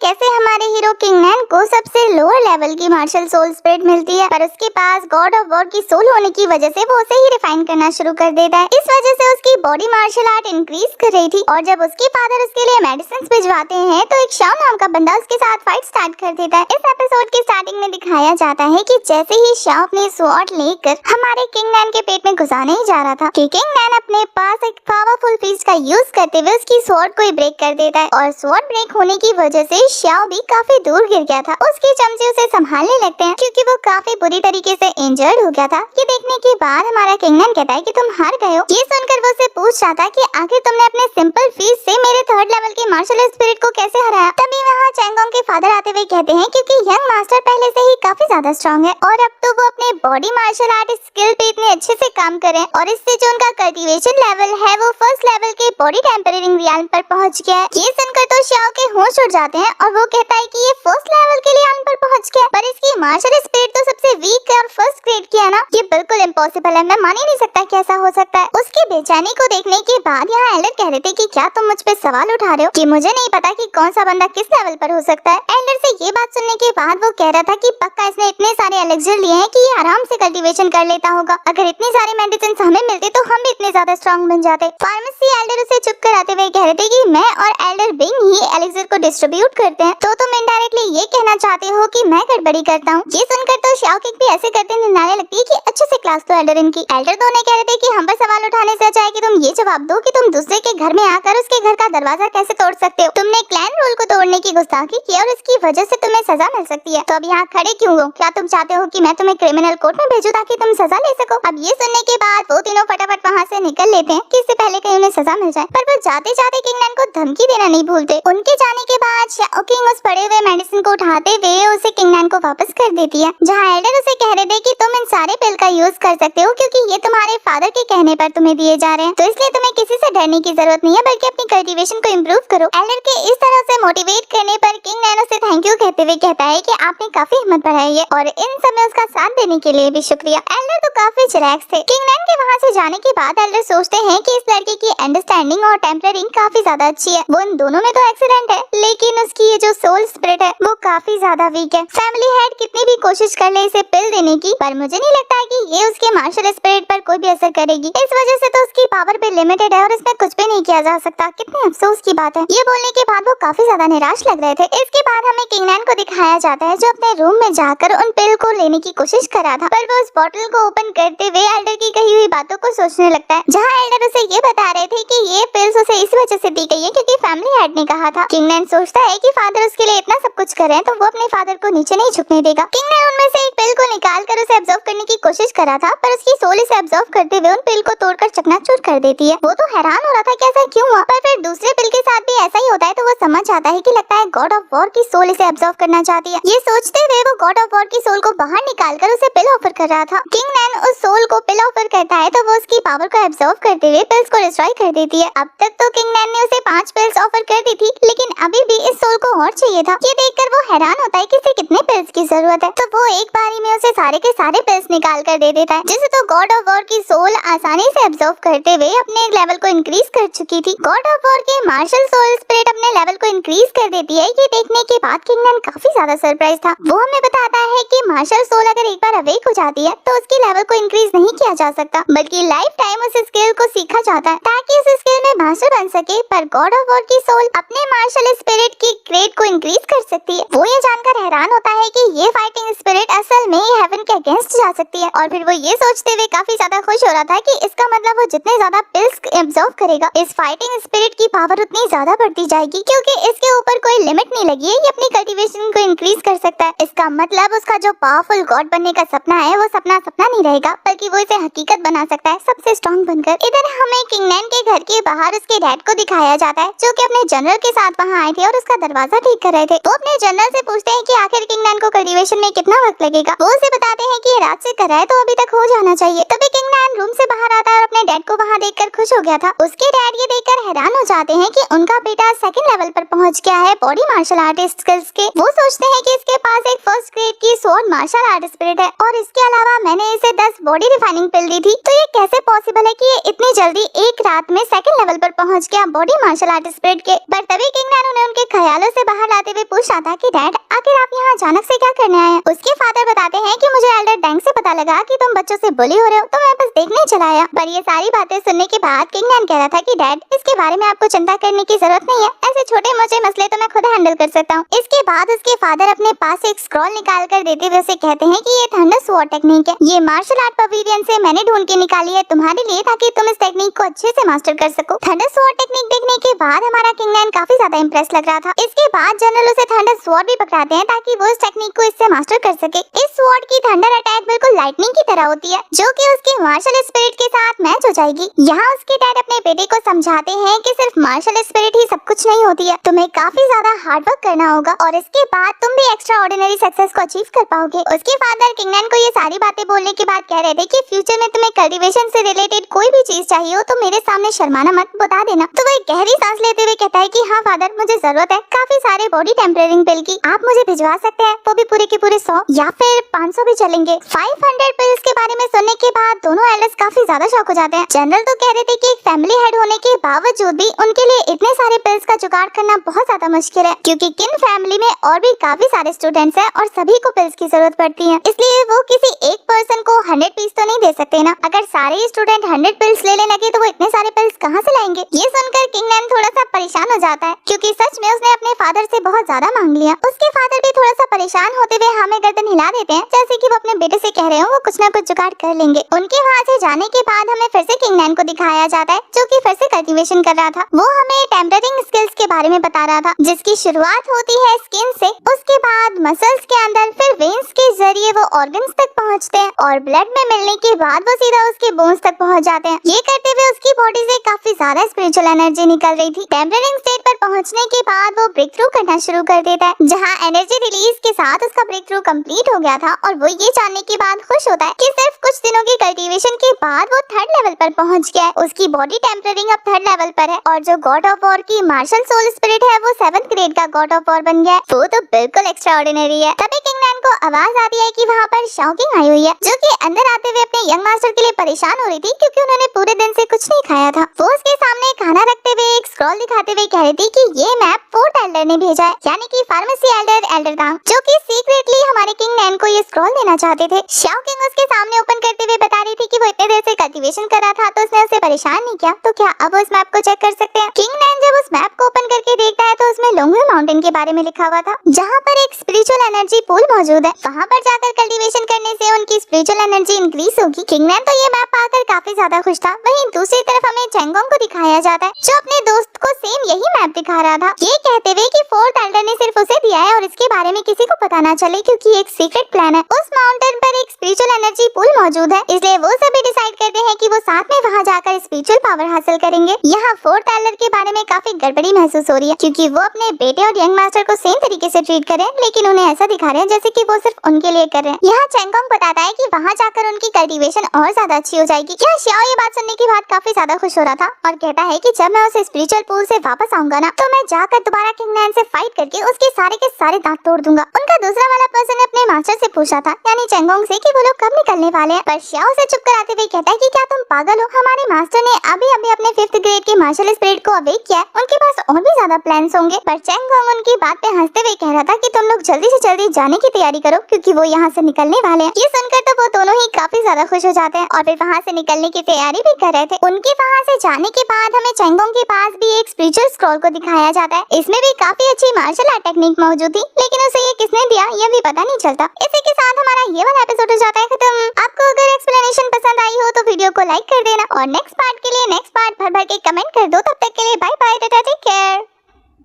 कैसे हमारे hero king नैन को सबसे लोअर लेवल की मार्शल सोल स्पिरिट मिलती है, पर उसके पास गॉड ऑफ वॉर की सोल होने की वजह से वो उसे ही रिफाइन करना शुरू कर देता है। इस वजह से उसकी बॉडी मार्शल आर्ट इंक्रीज कर रही थी और जब उसके फादर उसके लिए मेडिसिन भिजवाते हैं तो एक शाओ नाम का बंदा उसके साथ फाइट स्टार्ट कर देता है। इस एपिसोड की स्टार्टिंग में दिखाया जाता है कि जैसे ही शाओ अपने स्वॉर्ड लेकर हमारे किंग नैन के पेट में घुसाने ही जा रहा था कि किंग नैन अपने पास एक पावरफुल फीस्ट का यूज करते हुए उसकी स्वॉर्ड को ब्रेक कर देता है और स्वॉर्ड ब्रेक होने की वजह से शाओ भी काफी दूर गिर गया था। उसके चमचे उसे संभालने लगते हैं क्योंकि वो काफी बुरी तरीके से इंजर्ड हो गया था। ये देखने के बाद हमारा किंग नैन कहता है कि तुम हार गए हो। ये सुनकर वो उसे पूछ रहा था कि आखिर तुमने अपने सिंपल फीस्ट से मेरे थर्ड लेवल के मार्शल स्पिरिट को कैसे हराया। तभी वहाँ चैंगोंग के फादर आते हुए कहते हैं क्योंकि यंग मास्टर पहले से ही काफी ज्यादा स्ट्रॉन्ग है और अब तो वो अपने बॉडी मार्शल आर्ट स्किल पे इतने अच्छे से काम करें और इससे जो उनका कल्टीवेशन लेवल है वो फर्स्ट लेवल के बॉडी टेम्परिंग रियाल पर पहुंच गया है। ये सुनकर तो शाओ के होश उड़ जाते हैं और वो कहता है कि ये फर्स्ट लेवल के लिए पर पहुंच गया, पर इसकी मार्शल स्पिरिट तो सबसे वीक है और फर्स्ट ग्रेड की है ना। ये बिल्कुल इम्पॉसिबल है, मैं मान ही नहीं सकता कि ऐसा हो सकता है। उसकी बेचैनी को देखने के बाद यहाँ एल्डर कह रहे थे कि क्या तुम मुझ पे सवाल उठा रहे हो कि मुझे नहीं पता कि कौन सा बंदा किस लेवल पर हो सकता है। एल्डर से ये बात सुनने के बाद वो कह रहा था कि पक्का इसने इतने सारे एलेक्सर लिए हैं कि ये आराम से कल्टीवेशन कर लेता होगा। अगर इतने सारे मेडिसिन हमें मिलते तो हम भी इतने ज्यादा स्ट्रॉन्ग बन जाते। फार्मेसी एल्डर उसे चुप कराते हुए कह रहे थे कि मैं और एल्डर बिंग ही एलेक्सर को डिस्ट्रीब्यूट करते हैं, तो तुम इनडायरेक्टली ये कहना चाहते हो कि मैं गड़बड़ी करता हूँ। ये सुनकर तो शाओ किंग भी ऐसे करते निनाने लगती है कि अच्छे से क्लास तो एल्डर इनकी। एल्डर तो उन्हें कह रहे थे कि हम पर सवाल उठाने से अच्छा है कि तुम ये जवाब दो कि तुम दूसरे के घर में आकर उसके घर का दरवाजा कैसे तोड़ सकते हो। तुमने क्लैन रूल को तोड़ने की गुस्ताखी की और इसकी वजह से तुम्हें सजा मिल सकती है, तो अब यहाँ खड़े क्यों हो? क्या तुम चाहते हो कि मैं तुम्हें क्रिमिनल कोर्ट में भेजूं ताकि तुम सजा ले सको? अब ये सुनने के बाद वो तीनों फटाफट वहाँ से निकल लेते हैं कि इससे पहले कहीं उन्हें सजा मिल जाए, पर वो जाते जाते किंग नैन को धमकी देना नहीं भूलते। उनके जाने के बाद शाओ किंग उस पड़े हुए मेडिसिन को उठाते हुए उसे किंग नैन को वापस कर देती है, जहाँ एल्डर उसे कह रहे थे कि तुम इन सारे पिल का यूज कर सकते हो क्योंकि ये तुम्हारे फादर के कहने पर तुम्हें दिए जा रहे हैं, तो इसलिए तुम्हें किसी से डरने की जरूरत नहीं है बल्कि अपनी कल्टीवेशन को इम्प्रूव करो। एल्डर के इस तरह से मोटिवेट करने पर किंग नैन उसे थैंक यू कहते हुए कहता है कि आपने काफी हिम्मत बढ़ाई है और इन समय उसका साथ देने के लिए भी शुक्रिया। एल्डर तो काफी चिलैक्स थे। किंग नैन के वहाँ से जाने के बाद एल्डर सोचते हैं कि इस लड़के की अंडरस्टैंडिंग और टेम्परिंग काफी ज्यादा अच्छी है। वो इन दोनों में तो एक्सीडेंट है, लेकिन उसकी ये जो सोल स्पिरिट है वो काफी ज्यादा वीक है। फैमिली हेड कितनी भी कोशिश कर ले इसे पिल देने की, पर मुझे नहीं लगता है कि ये उसके मार्शल स्पिरिट पर कोई भी असर करेगी। इस वजह से तो उसकी पावर पे लिमिटेड है और इसमें कुछ भी नहीं किया जा सकता। कितने अफसोस की बात है। ये बोलने के बाद वो काफी ज्यादा निराश लग रहे थे। इसके बाद हमें किंग नैन को दिखाया जाता है जो अपने रूम में जाकर उन पिल को लेने की कोशिश कर रहा था, पर वो उस बॉटल को ओपन करते हुए एल्डर की कही हुई बातों को सोचने लगता है, जहाँ एल्डर उसे ये बता रहे थे कि ये पिल्स उसे इस वजह से दी गई है क्योंकि फैमिली हेड ने कहा था। किंग नैन सोचता है कि फादर उसके लिए इतना सब कुछ कर रहे हैं तो वो अपने फादर को नीचे नहीं झुकने देगा। किंग नैन उनमें से एक पिल को निकाल कर उसे एब्जॉर्ब करने की कोशिश कर रहा था, पर उसकी सोल इसे एब्जॉर्ब करते हुए उन पिल को तोड़कर चकनाचूर कर देती है। वो तो हैरान हो रहा था कि ऐसा क्यों हुआ, पर फिर दूसरे पिल के साथ भी ऐसा ही होता है तो वो समझ आता है कि लगता है गॉड ऑफ वॉर की सोल इसे एब्जॉर्ब करना चाहती है। ये सोचते हुए वो गॉड ऑफ वॉर की सोल को बाहर निकालकर उसे पिल ऑफर कर रहा था। किंग नैन उस सोल को पिल ऑफर करता है तो वो उसकी पावर को एब्जॉर्ब करते हुए पिल्स को डिस्ट्रॉय कर देती है। अब तक तो किंग नैन ने उसे 5 पिल्स ऑफर कर दी थी, लेकिन अभी भी इस सोल को और चाहिए था। ये देखकर वो हैरान होता है कि इसे कितने पिल्स की जरूरत है, तो वो एक बारी में उसे सारे के सारे पिल्स निकाल कर दे देता है, जिसे तो गॉड ऑफ वॉर की सोल आसानी से एब्जॉर्ब करते हुए अपने लेवल को इंक्रीज कर चुकी थी। गॉड ऑफ वॉर के मार्शल सोल स्पिरिट अपने लेवल को इंक्रीज कर देती है। ये देखने के बाद किंग नैन काफी ज्यादा सरप्राइज था। वो हमें बताता है कि मार्शल सोल अगर एक बार अवेक हो जाती है तो उसके लेवल को इंक्रीज नहीं किया जा सकता, बल्कि लाइफ टाइम उस स्किल को सीखा जाता है ताकि उस स्किल में मास्टर बन सके। पर गॉड ऑफ वॉर की सोल अपने मार्शल स्पिरिट की ग्रेड को इंक्रीज कर सकती है। वो ये जानकर हैरान होता है कि ये फाइटिंग स्पिरिट असल में हेवन के अगेंस्ट जा सकती है, और फिर वो ये सोचते हुए काफी ज्यादा खुश हो रहा था कि इसका मतलब वो जितने ज्यादा पिल्स एब्जॉर्ब करेगा इस फाइटिंग स्पिरिट की पावर उतनी ज्यादा बढ़ती जाएगी, क्योंकि इसके ऊपर कोई लिमिट नहीं लगी है। ये अपनी कल्टीवेशन को इंक्रीज कर सकता है। इसका मतलब उसका जो पावरफुल गॉड बनने का सपना है वो सपना नहीं रहेगा, बल्कि वो इसे हकीकत बना सकता है सबसे स्ट्रॉन्ग बनकर। इधर हमें किंग नैन के घर के बाहर उसके डैड को दिखाया जाता है जो कि अपने जनरल के साथ वहाँ आए थे और उसका दरवाजा ठीक कर रहे थे। वो अपने जनरल से पूछते हैं कि आखिर किंग नैन को कल्टीवेशन में कितना वक्त लगेगा। वो उसे बताते हैं कि ये रात से कर रहा है तो अभी तक हो जाना चाहिए। तभी किंग नैन रूम से बाहर आता है और अपने डैड को वहाँ देखकर खुश हो गया था। उसके डैड ये देखकर हैरान हो जाते हैं कि उनका बेटा सेकंड लेवल पर पहुँच गया है बॉडी मार्शल आर्ट स्किल्स के। वो सोचते हैं कि इसके पास एक फर्स्ट ग्रेड की स्वॉर्ड मार्शल आर्ट स्पिरिट है और इसके अलावा मैंने इसे 10 बॉडी रिफाइनिंग पिल दी थी, तो ये कैसे पॉसिबल है कि ये इतनी जल्दी एक रात में सेकंड लेवल पर पहुंच गया बॉडी मार्शल आर्ट स्पिरिट के। पर तभी किंग नैन उन्हें उनके ख्यालों से बाहर लाते हुए पूछ रहा था कि डैड आखिर आप यहाँ अचानक से क्या करने आए हैं? उसके फादर बताते हैं कि मुझे एल्डर डैंग से पता लगा कि तुम बच्चों से बुली हो रहे हो, तो मैं बस देखने चला आया। पर ये सारी बातें सुनने के बाद किंग नैन कह रहा था कि डैड इसके बारे में आपको चिंता करने की जरूरत नहीं है, ऐसे छोटे मोटे मसले तो मैं खुद हैंडल कर सकता हूँ। इसके बाद उसके फादर अपने पास एक स्क्रॉल निकाल कर देते हुए उसे कहते हैं कि ये थंडर स्वॉर्ड टेक्निक है, ये मार्शल आर्ट पवेलियन से मैंने ढूंढ के निकाली है तुम्हारे लिए ताकि तुम इस टेक्निक को अच्छे से मास्टर कर सको। थंडर स्वॉर्ड टेक्निक देखने के बाद हमारा किंग नैन काफी ज्यादा इंप्रेस लग रहा था। इसके बाद जनरल उसे थंडर स्वॉर्ड भी पकड़ाते हैं ताकि वो इस टेक्निक को इससे मास्टर कर सके। इस स्वॉर्ड की थंडर अटैक बिल्कुल लाइटनिंग की तरह होती है जो कि उसके मार्शल स्पिरिट के साथ मैच हो जाएगी। यहाँ उसके डैड अपने बेटे को समझाते हैं कि सिर्फ मार्शल स्पिरिट ही सब कुछ नहीं होती है, तुम्हें काफी ज्यादा हार्ड वर्क करना होगा और इसके बाद तुम भी एक्स्ट्रा ऑर्डिनरी सक्सेस को अचीव कर पाओगे। उसके फादर किंग नैन को ये सारी बातें बोलने के बाद कह रहे थे कि फ्यूचर में तुम्हें कल्टीवेशन से रिलेटेड कोई भी चीज चाहिए हो तो मेरे सामने शर्माना मत, बता देना। तो वो एक गहरी सांस लेते हुए कहता है कि हाँ फादर मुझे जरूरत है काफी सारे बॉडी टेम्परेरिंग पिल की, आप मुझे भिजवा सकते हैं, वो भी पूरे के पूरे 100 या फिर 500 भी चलेंगे। 500 पिल्स के बारे में सुनने के बाद दोनों एल्डर्स काफी ज्यादा शॉक हो जाते हैं। जनरल तो कह रहे थे कि एक फैमिली हेड होने के बावजूद भी उनके लिए इतने सारे पिल्स का जुगाड़ करना बहुत ज्यादा मुश्किल है, क्योंकि किन फैमिली में और भी काफी सारे स्टूडेंट्स हैं और सभी को पिल्स की जरूरत पड़ती है, इसलिए वो किसी एक पर्सन को 100 पीस तो नहीं दे सकते ना। अगर सारे स्टूडेंट 100 पिल्स ले लगे तो वो इतने सारे पिल्स कहाँ से लाएंगे। ये सुनकर किंग नैन थोड़ा सा परेशान हो जाता है क्योंकि सच में उसने अपने फादर से बहुत ज्यादा मांग लिया। उसके फादर भी थोड़ा सा परेशान होते हुए हमें गर्दन हिला देते हैं जैसे कि वो अपने बेटे से कह रहे हो वो कुछ ना कुछ जुगाड़ कर लेंगे। उनके वहाँ से जाने के बाद हमें फिर से किंग नैन को दिखाया जाता है जो कि फिर से कल्टीवेशन कर रहा था। वो हमें टेम्परिंग स्किल्स के बारे में बता रहा था जिसकी शुरुआत होती है स्किन से, उसके बाद मसल्स के अंदर, फिर वेन्स के जरिए वो ऑर्गन्स तक पहुँचते हैं और ब्लड में मिलने के बाद वो सीधा उसके बोन्स तक पहुँच जाते हैं। ये करते हुए उसकी बॉडी से काफी ज्यादा स्पिरिचुअल एनर्जी निकल रही थी। टेम्परिंग स्टेट पर पहुंचने के बाद वो ब्रेक थ्रू करना शुरू कर देता है जहां एनर्जी रिलीज के साथ उसका ब्रेक थ्रू कंप्लीट हो गया था और वो ये जानने के बाद खुश होता है कि सिर्फ कुछ दिनों की कल्टीवेशन के बाद वो 3rd लेवल पर पहुंच गया है। उसकी बॉडी टेम्परिंग अब 3rd लेवल पर है और जो गॉड ऑफ वॉर की मार्शल सोल स्पिरिट है वो 7th ग्रेड का गॉड ऑफ वॉर बन गया है। वो तो बिल्कुल एक्स्ट्रा ऑर्डिनरी है। तभी किंग नैन को आवाज आती है कि वहाँ पर शाओकिंग आई हुई है जो कि अंदर आते हुए अपने यंग मास्टर के लिए परेशान हो रही थी क्योंकि उन्होंने पूरे दिन से कुछ नहीं खाया था। वो उसके सामने खाना रखते हुए एक स्क्रॉल दिखाते हुए कह रही थी कि ये मैप 4th एल्डर ने भेजा है, यानी कि फार्मेसी एल्डर एल्डर दांग, जो कि सीक्रेटली हमारे किंग नैन को ये स्क्रॉल देना चाहते थे। शाओ किंग उसके सामने ओपन करते हुए बता रही थी कि वो इतने देर से कल्टीवेशन कर रहा था तो उसने उसे परेशान नहीं किया, तो क्या अब उस मैप को चेक कर सकते हैं। किंग नैन जब उस मैप को ओपन करके देखता है तो उसमें लोंगवे माउंटेन के बारे में लिखा हुआ था जहाँ पर एक स्पिरिचुअल एनर्जी पूल मौजूद है, वहाँ पर जाकर कल्टीवेशन करने से उनकी स्पिरिचुअल एनर्जी इंक्रीज होगी। किंग नैन तो ये मैप पाकर काफी ज्यादा खुश था। वहीं दूसरी तरफ हमें चेंगोंग को दिखाया जाता है जो अपने दोस्त को सेम यही मैप दिखा रहा था, ये कहते हुए कि 4th एल्डर ने सिर्फ उसे दिया है और इसके बारे में किसी को पता ना चले क्योंकि एक सीक्रेट प्लान है। उस माउंटेन पर एक स्पिरिचुअल एनर्जी पूल मौजूद है, इसलिए वो सभी डिसाइड करते हैं कि वो साथ में वहाँ जाकर स्पिरिचुअल पावर हासिल करेंगे। यहाँ 4th एल्डर के बारे में काफी गड़बड़ी महसूस हो रही है क्योंकि वो अपने बेटे और यंग मास्टर को सेम तरीके से ट्रीट करें, लेकिन उन्हें ऐसा दिखा रहे हैं जैसे कि वो सिर्फ उनके लिए कर रहे हैं। यहाँ चेंगोंग बताता है कि वहाँ जाकर उनकी कल्टीवेशन और ज्यादा अच्छी हो जाएगी। यहाँ श्याओ ये बात सुनने के बाद काफी ज्यादा खुश हो रहा था और कहता है कि जब मैं उस स्पिरिचुअल पूल से वापस आऊंगा ना तो मैं जाकर दोबारा किंग नैन से फाइट करके उसके सारे दांत तोड़ दूंगा। उनका दूसरा वाला पर्सन ने अपने मास्टर से पूछा था यानी चेंगोंग से कि वो लोग कब निकलने वाले हैं, पर श्याओ से चुप कराते हुए कहता है कि क्या तुम पागल हो, हमारे मास्टर ने अभी अपने 5th ग्रेड के मार्शल स्पिरिट को अवेक किया है, उनके पास और भी ज्यादा प्लान्स होंगे। पर चेंगोंग उनकी बात पे हंसते हुए कह रहा था कि तुम लोग जल्दी से जल्दी जाने की तैयारी करो क्योंकि वो यहाँ से निकलने वाले हैं। ये सुनकर तो वो दोनों ही काफी ज्यादा खुश हो जाते हैं और फिर वहाँ से निकलने की तैयारी भी कर रहे थे। उनके वहाँ से जाने के बाद हमें चेंगोंग के पास भी एक स्पिरिचुअल स्क्रॉल को दिखाया जाता है। इसमें भी काफी अच्छी मार्शल आर्ट टेक्निक मौजूद थी, लेकिन उसे ये किसने दिया ये भी पता नहीं चलता। इसी के साथ हमारा ये वाला एपिसोड हो जाता है खत्म। आपको अगर एक्सप्लेनेशन पसंद आई हो तो वीडियो को लाइक कर देना और नेक्स्ट पार्ट के लिए नेक्स्ट पार्ट भर भर के कमेंट कर दो। तब तक के लिए bye bye, tata, take care.